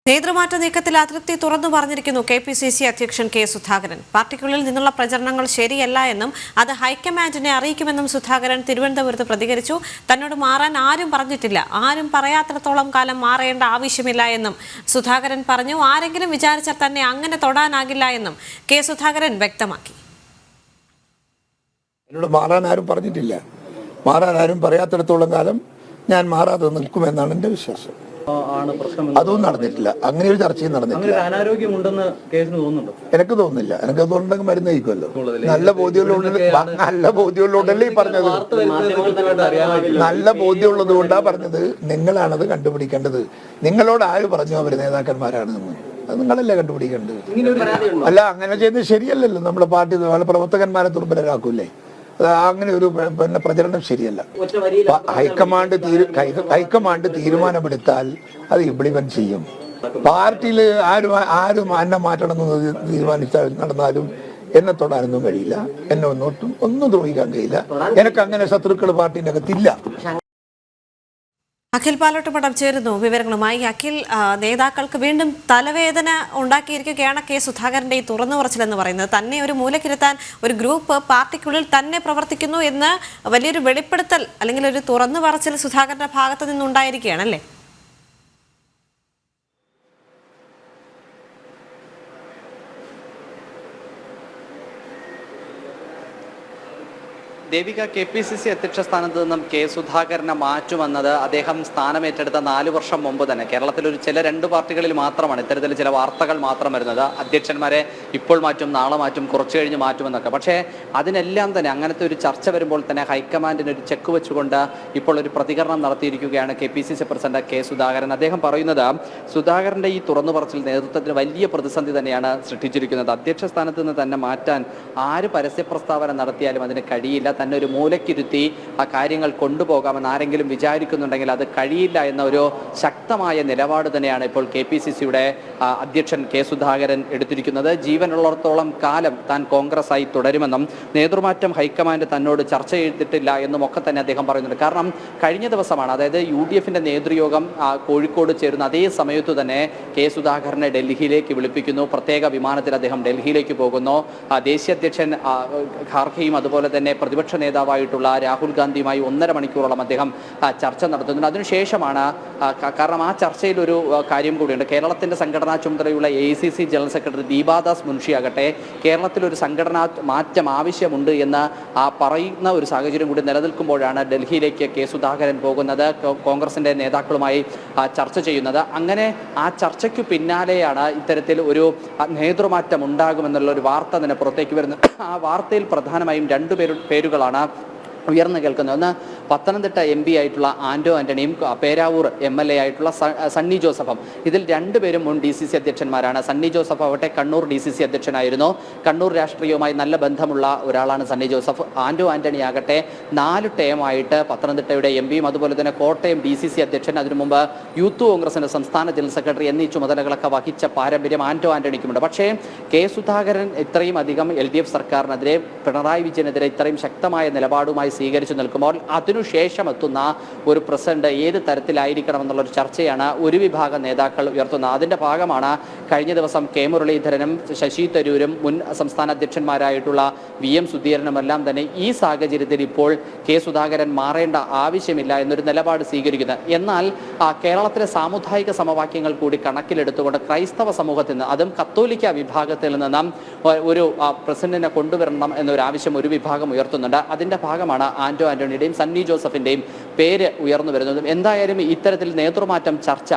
നേതൃമാറ്റ നീക്കത്തിൽ അതൃപ്തി തുറന്നു പറഞ്ഞിരിക്കുന്നു KPCC അധ്യക്ഷൻ കെ സുധാകരൻ. പാർട്ടിക്കുള്ളിൽ നിന്നുള്ള പ്രചരണങ്ങൾ ശരിയല്ല എന്നും അത് ഹൈക്കമാൻഡിനെ അറിയിക്കുമെന്നും സുധാകരൻ തിരുവനന്തപുരത്ത് പ്രതികരിച്ചു. തന്നോട് മാറാൻ ആരും പറഞ്ഞിട്ടില്ല, ആരും പറയാത്തിടത്തോളം കാലം മാറേണ്ട ആവശ്യമില്ല എന്നും സുധാകരൻ പറഞ്ഞു. ആരെങ്കിലും വിചാരിച്ചാൽ തന്നെ അങ്ങനെ തൊടാനാകില്ല എന്നും കെ സുധാകരൻ വ്യക്തമാക്കി. എന്നോട് മാറാൻ ആരും പറഞ്ഞിട്ടില്ല, മാറാൻ ആരും പറയാത്തിടത്തോളം കാലം ഞാൻ മാറാതെ നിൽക്കുമെന്നാണ് എൻ്റെ വിശ്വാസം. അതൊന്നും നടന്നിട്ടില്ല, അങ്ങനെ ഒരു ചർച്ചയും നടന്നിട്ടില്ല. അനാരോഗ്യമുണ്ടെന്ന് കേസിന് തോന്നുന്നുണ്ടോ? എനിക്ക് തോന്നുന്നില്ല. എനിക്ക് തോന്നുന്നുണ്ടെങ്കിൽ മരുന്ന് കഴിക്കുമല്ലോ. നല്ല ബോധ്യമുള്ളതുകൊണ്ടല്ലേ ഈ പറഞ്ഞത്. നല്ല ബോധ്യമുള്ളത് കൊണ്ടാണ് പറഞ്ഞത്. നിങ്ങളാണത് കണ്ടുപിടിക്കേണ്ടത്. നിങ്ങളോട് ആര് പറഞ്ഞു അവർ നേതാക്കന്മാരാണെന്ന്? അത് നിങ്ങളല്ലേ കണ്ടുപിടിക്കേണ്ടത്. അല്ല, അങ്ങനെ ചെയ്യുന്നത് ശരിയല്ലല്ലോ. നമ്മുടെ പാർട്ടി പ്രവർത്തകന്മാരെ ദുർബലരാക്കൂലേ? അങ്ങനെ ഒരു പ്രചരണം ശരിയല്ല. ഹൈക്കമാൻഡ് തീരുമാനമെടുത്താൽ അത് ഇംപ്ലിമെന്റ് ചെയ്യും. പാർട്ടിയിൽ ആരും എന്നെ മാറ്റണമെന്ന് തീരുമാനിച്ചാൽ നടന്നാലും എന്നെ തൊടാനൊന്നും കഴിയില്ല, എന്നെ ഒന്നും ദ്രോഹിക്കാൻ കഴിയില്ല. എനിക്ക് അങ്ങനെ ശത്രുക്കൾ പാർട്ടിൻ്റെ അകത്തില്ല. അഖിൽ പാലോട്ടുപടം ചേരുന്നു വിവരങ്ങളുമായി. അഖിൽ, നേതാക്കൾക്ക് വീണ്ടും തലവേദന ഉണ്ടാക്കിയിരിക്കുകയാണ് കെ സുധാകരന്റെ ഈ തുറന്നു പറച്ചിലെന്ന് പറയുന്നത്. തന്നെ ഒരു മൂലക്കിരുത്താൻ ഒരു ഗ്രൂപ്പ് പാർട്ടിക്കുള്ളിൽ തന്നെ പ്രവർത്തിക്കുന്നു എന്ന് വലിയൊരു വെളിപ്പെടുത്തൽ അല്ലെങ്കിൽ ഒരു തുറന്നു പറച്ചിൽ സുധാകരന്റെ ഭാഗത്ത് നിന്നുണ്ടായിരിക്കുകയാണല്ലേ? ദേവിക, KPCC അധ്യക്ഷ സ്ഥാനത്ത് നിന്നും കെ സുധാകരനെ മാറ്റുമെന്നത് അദ്ദേഹം സ്ഥാനമേറ്റെടുത്ത 4 വർഷം മുമ്പ് തന്നെ കേരളത്തിൽ ചില 2 പാർട്ടികളിൽ മാത്രമാണ് ഇത്തരത്തിൽ ചില വാർത്തകൾ മാത്രം വരുന്നത്. അധ്യക്ഷന്മാരെ ഇപ്പോൾ മാറ്റും, നാളെ മാറ്റും, കുറച്ചു കഴിഞ്ഞ് മാറ്റുമെന്നൊക്കെ. പക്ഷേ അതിനെല്ലാം തന്നെ അങ്ങനത്തെ ഒരു ചർച്ച വരുമ്പോൾ തന്നെ ഹൈക്കമാൻഡിന് ഒരു ചെക്ക് വെച്ചുകൊണ്ട് ഇപ്പോൾ ഒരു പ്രതികരണം നടത്തിയിരിക്കുകയാണ് KPCC പ്രസിഡന്റ് കെ സുധാകരൻ. അദ്ദേഹം പറയുന്നത് സുധാകരന്റെ ഈ തുറന്നു പറച്ചിൽ നേതൃത്വത്തിന് വലിയ പ്രതിസന്ധി തന്നെയാണ് സൃഷ്ടിച്ചിരിക്കുന്നത്. അധ്യക്ഷ സ്ഥാനത്ത് നിന്ന് തന്നെ മാറ്റാൻ ആര് പരസ്യ പ്രസ്താവന നടത്തിയാലും അതിന് കഴിയില്ല. തന്നെ ഒരു മൂലക്കിരുത്തി ആ കാര്യങ്ങൾ കൊണ്ടുപോകാമെന്ന് ആരെങ്കിലും വിചാരിക്കുന്നുണ്ടെങ്കിൽ അത് കഴിയില്ല എന്ന ഒരു ശക്തമായ നിലപാട് തന്നെയാണ് ഇപ്പോൾ KPCCയുടെ അധ്യക്ഷൻ കെ സുധാകരൻ എടുത്തിരിക്കുന്നത്. ജീവനുള്ളിടത്തോളം കാലം താൻ കോൺഗ്രസ്സായി തുടരുമെന്നും നേതൃമാറ്റം ഹൈക്കമാൻഡ് തന്നോട് ചർച്ച ചെയ്തിട്ടില്ല എന്നും ഒക്കെ തന്നെ അദ്ദേഹം പറയുന്നുണ്ട്. കാരണം കഴിഞ്ഞ ദിവസമാണ്, അതായത് UDFന്റെ നേതൃയോഗം കോഴിക്കോട് ചേരുന്ന അതേ സമയത്തു തന്നെ കെ സുധാകരനെ ഡൽഹിയിലേക്ക് വിളിപ്പിക്കുന്നു. പ്രത്യേക വിമാനത്തിൽ അദ്ദേഹം ഡൽഹിയിലേക്ക് പോകുന്നു. ദേശീയ അധ്യക്ഷൻ ഖാർഗെയും അതുപോലെ തന്നെ പ്രതിപക്ഷ നേതാവായിട്ടുള്ള രാഹുൽ ഗാന്ധിയുമായി 1.5 മണിക്കൂറോളം അദ്ദേഹം ചർച്ച നടത്തുന്നുണ്ട്. അതിനുശേഷമാണ്, കാരണം ആ ചർച്ചയിൽ ഒരു കാര്യം കൂടിയുണ്ട്. കേരളത്തിന്റെ സംഘടനാ ചുമതലയുള്ള AICC general secretary Deepa Das Munshi ആകട്ടെ കേരളത്തിലൊരു സംഘടനാ മാറ്റം ആവശ്യമുണ്ട് എന്ന് പറയുന്ന ഒരു സാഹചര്യം കൂടി നിലനിൽക്കുമ്പോഴാണ് ഡൽഹിയിലേക്ക് കെ സുധാകരൻ പോകുന്നത്, കോൺഗ്രസിന്റെ നേതാക്കളുമായി ചർച്ച ചെയ്യുന്നത്. അങ്ങനെ ആ ചർച്ചയ്ക്ക് പിന്നാലെയാണ് ഇത്തരത്തിൽ ഒരു നേതൃമാറ്റം ഉണ്ടാകുമെന്നുള്ള ഒരു വാർത്ത തന്നെ പുറത്തേക്ക് വരുന്നത്. ആ വാർത്തയിൽ പ്രധാനമായും 2 പേരുകളാണ് ഉയർന്നു കേൾക്കുന്നത്. ഒന്ന് പത്തനംതിട്ട MP ആയിട്ടുള്ള ആന്റോ ആന്റണിയും പേരാവൂർ MLA ആയിട്ടുള്ള സണ്ണി ജോസഫും. ഇതിൽ 2 പേരും മുൻ DCC അധ്യക്ഷന്മാരാണ്. സണ്ണി ജോസഫ് ആവട്ടെ കണ്ണൂർ DCC അധ്യക്ഷനായിരുന്നു. കണ്ണൂർ രാഷ്ട്രീയവുമായി നല്ല ബന്ധമുള്ള ഒരാളാണ് സണ്ണി ജോസഫ്. ആന്റോ ആന്റണി ആകട്ടെ 4 ടേമായിട്ട് പത്തനംതിട്ടയുടെ MPയും അതുപോലെ തന്നെ കോട്ടയം DCC അധ്യക്ഷൻ, അതിനു മുമ്പ് യൂത്ത് കോൺഗ്രസിന്റെ സംസ്ഥാന ജനറൽ സെക്രട്ടറി എന്നീ ചുമതലകളൊക്കെ വഹിച്ച പാരമ്പര്യം ആന്റോ ആന്റണിക്കുമുണ്ട്. പക്ഷേ കെ സുധാകരൻ ഇത്രയും അധികം LDF സർക്കാരിനെതിരെ, പിണറായി വിജയനെതിരെ ഇത്രയും ശക്തമായ നിലപാടുമായി സ്വീകരിച്ചു നിൽക്കുമ്പോൾ അതിനുശേഷം എത്തുന്ന ഒരു പ്രസിഡന്റ് ഏത് തരത്തിലായിരിക്കണമെന്നുള്ളൊരു ചർച്ചയാണ് ഒരു വിഭാഗം നേതാക്കൾ ഉയർത്തുന്നത്. അതിൻ്റെ ഭാഗമാണ് കഴിഞ്ഞ ദിവസം കെ മുരളീധരനും ശശി തരൂരും മുൻ സംസ്ഥാന അധ്യക്ഷന്മാരായിട്ടുള്ള VM സുധീരനുമെല്ലാം തന്നെ ഈ സാഹചര്യത്തിൽ ഇപ്പോൾ കെ സുധാകരൻ മാറേണ്ട ആവശ്യമില്ല എന്നൊരു നിലപാട് സ്വീകരിക്കുന്നത്. എന്നാൽ കേരളത്തിലെ സാമുദായിക സമവാക്യങ്ങൾ കൂടി കണക്കിലെടുത്തുകൊണ്ട് ക്രൈസ്തവ സമൂഹത്തിൽ നിന്ന്, അതും കത്തോലിക്ക വിഭാഗത്തിൽ നിന്നും ഒരു പ്രസിഡന്റിനെ കൊണ്ടുവരണം എന്നൊരു ആവശ്യം ഒരു വിഭാഗം ഉയർത്തുന്നുണ്ട്. അതിൻ്റെ ഭാഗമാണ് ആന്റോ ആന്റണിയുടെയും സണ്ണി ജോസഫിന്റെയും പേര് ഉയർന്നു വരുന്നതും. എന്തായാലും ഇത്തരത്തിൽ നേതൃമാറ്റം ചർച്ച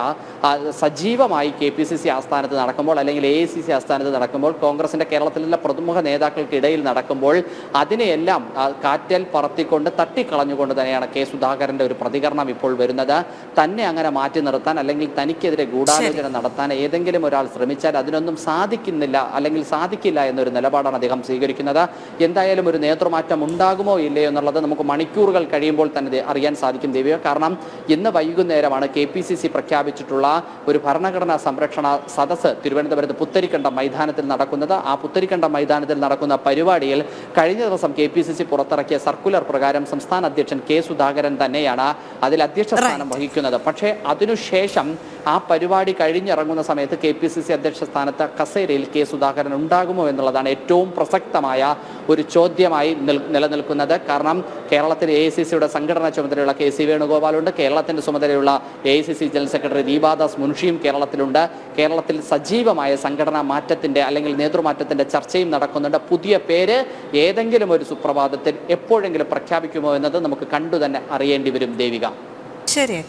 സജീവമായി KPCC ആസ്ഥാനത്ത് നടക്കുമ്പോൾ, അല്ലെങ്കിൽ AICC ആസ്ഥാനത്ത് നടക്കുമ്പോൾ, കോൺഗ്രസിന്റെ കേരളത്തിലുള്ള പ്രമുഖ നേതാക്കൾക്കിടയിൽ നടക്കുമ്പോൾ അതിനെയെല്ലാം കാറ്റൽ പറത്തിക്കൊണ്ട് തട്ടിക്കളഞ്ഞുകൊണ്ട് തന്നെയാണ് കെ സുധാകരന്റെ ഒരു പ്രതികരണം ഇപ്പോൾ വരുന്നത്. തന്നെ അങ്ങനെ മാറ്റി നിർത്താൻ അല്ലെങ്കിൽ തനിക്കെതിരെ ഗൂഢാലോചന നടത്താൻ ഏതെങ്കിലും ഒരാൾ ശ്രമിച്ചാൽ അതിനൊന്നും സാധിക്കുന്നില്ല അല്ലെങ്കിൽ സാധിക്കില്ല എന്നൊരു നിലപാടാണ് അദ്ദേഹം സ്വീകരിക്കുന്നത്. എന്തായാലും ഒരു നേതൃമാറ്റം ഉണ്ടാകുമോ ഇല്ലയോ എന്നുള്ളത് നമുക്ക് മണിക്കൂറുകൾ കഴിയുമ്പോൾ അറിയുമ്പോൾ തന്നെ അറിയാൻ സാധിക്കും ദേവിക. കാരണം ഇന്ന് വൈകുന്നേരമാണ് KPCC പ്രഖ്യാപിച്ചിട്ടുള്ള ഒരു ഭരണഘടനാ സംരക്ഷണ സദസ്സ് തിരുവനന്തപുരത്ത് പുത്തരിക്കണ്ട മൈതാനത്തിൽ നടക്കുന്നത്. ആ പുത്തരിക്കണ്ട മൈതാനത്തിൽ നടക്കുന്ന പരിപാടിയിൽ കഴിഞ്ഞ ദിവസം KPCC പുറത്തിറക്കിയ സർക്കുലർ പ്രകാരം സംസ്ഥാന അധ്യക്ഷൻ K സുധാകരൻ തന്നെയാണ് അതിൽ അധ്യക്ഷ സ്ഥാനം വഹിക്കുന്നത്. പക്ഷേ അതിനുശേഷം ആ പരിപാടി കഴിഞ്ഞിറങ്ങുന്ന സമയത്ത് KPCC അധ്യക്ഷ സ്ഥാനത്ത് കസേരയിൽ K സുധാകരൻ ഉണ്ടാകുമോ എന്നുള്ളതാണ് ഏറ്റവും പ്രസക്തമായ ഒരു ചോദ്യമായി നിലനിൽക്കുന്നത്. കാരണം കേരളത്തിൽ AICCയുടെ സംഘടനാ ചുമതലയുള്ള KC വേണുഗോപാലുണ്ട്. കേരളത്തിന്റെ ചുമതലയുള്ള AICC ജനറൽ സെക്രട്ടറി ദീപാദാസ് മുൻഷിയും കേരളത്തിലുണ്ട്. കേരളത്തിൽ സജീവമായ സംഘടനാ മാറ്റത്തിന്റെ അല്ലെങ്കിൽ നേതൃമാറ്റത്തിന്റെ ചർച്ചയും നടക്കുന്നുണ്ട്. പുതിയ പേര് ഏതെങ്കിലും ഒരു സുപ്രഭാതത്തിൽ എപ്പോഴെങ്കിലും പ്രഖ്യാപിക്കുമോ എന്നത് നമുക്ക് കണ്ടു തന്നെ അറിയേണ്ടി വരും ദേവിക. ശരി.